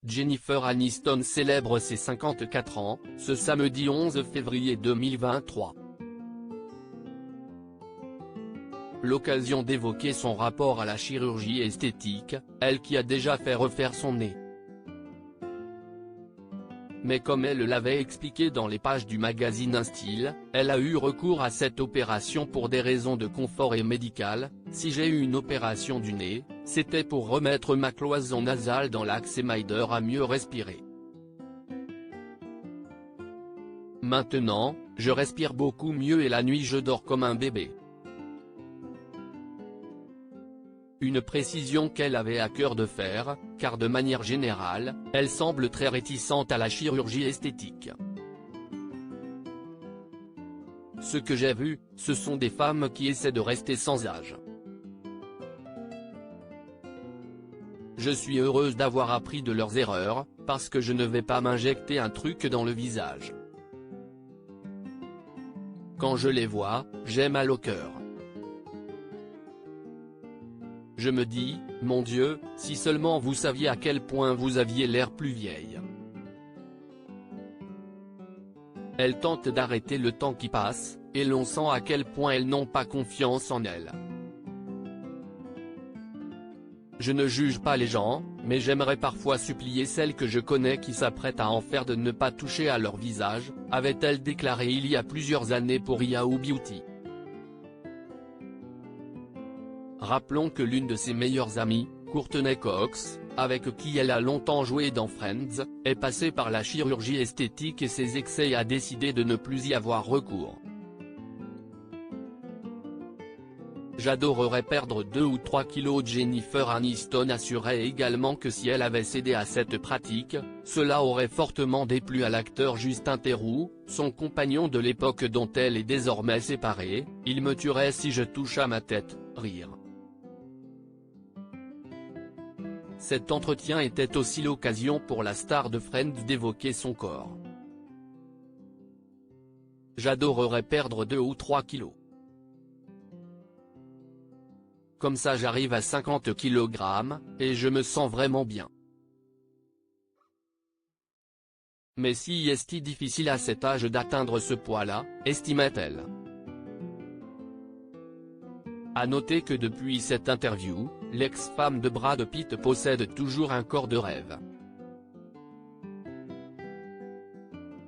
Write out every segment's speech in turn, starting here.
Jennifer Aniston célèbre ses 54 ans, ce samedi 11 février 2023. L'occasion d'évoquer son rapport à la chirurgie esthétique, elle qui a déjà fait refaire son nez. Mais comme elle l'avait expliqué dans les pages du magazine InStyle, elle a eu recours à cette opération pour des raisons de confort et médicales. Si j'ai eu une opération du nez, c'était pour remettre ma cloison nasale dans l'axe et m'aider à mieux respirer. Maintenant, je respire beaucoup mieux et la nuit je dors comme un bébé. Une précision qu'elle avait à cœur de faire, car de manière générale, elle semble très réticente à la chirurgie esthétique. Ce que j'ai vu, ce sont des femmes qui essaient de rester sans âge. Je suis heureuse d'avoir appris de leurs erreurs, parce que je ne vais pas m'injecter un truc dans le visage. Quand je les vois, j'ai mal au cœur. Je me dis, mon Dieu, si seulement vous saviez à quel point vous aviez l'air plus vieille. Elle tente d'arrêter le temps qui passe, et l'on sent à quel point elles n'ont pas confiance en elles. Je ne juge pas les gens, mais j'aimerais parfois supplier celles que je connais qui s'apprêtent à en faire de ne pas toucher à leur visage, avait-elle déclaré il y a plusieurs années pour Yahoo Beauty. Rappelons que l'une de ses meilleures amies, Courtney Cox, avec qui elle a longtemps joué dans Friends, est passée par la chirurgie esthétique et ses excès et a décidé de ne plus y avoir recours. J'adorerais perdre 2 ou 3 kilos. Jennifer Aniston assurait également que si elle avait cédé à cette pratique, cela aurait fortement déplu à l'acteur Justin Theroux, son compagnon de l'époque dont elle est désormais séparée. Il me tuerait si je touche à ma tête, rire. Cet entretien était aussi l'occasion pour la star de Friends d'évoquer son corps. J'adorerais perdre 2 ou 3 kilos. Comme ça j'arrive à 50 kg, et je me sens vraiment bien. Mais si est difficile à cet âge d'atteindre ce poids-là, estimait-elle. À noter que depuis cette interview, l'ex-femme de Brad Pitt possède toujours un corps de rêve.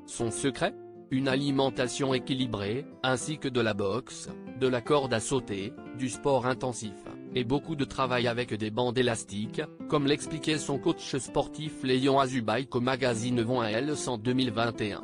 Son secret ? Une alimentation équilibrée, ainsi que de la boxe, de la corde à sauter, du sport intensif, et beaucoup de travail avec des bandes élastiques, comme l'expliquait son coach sportif Léon Azubaik au magazine Von Health en 2021.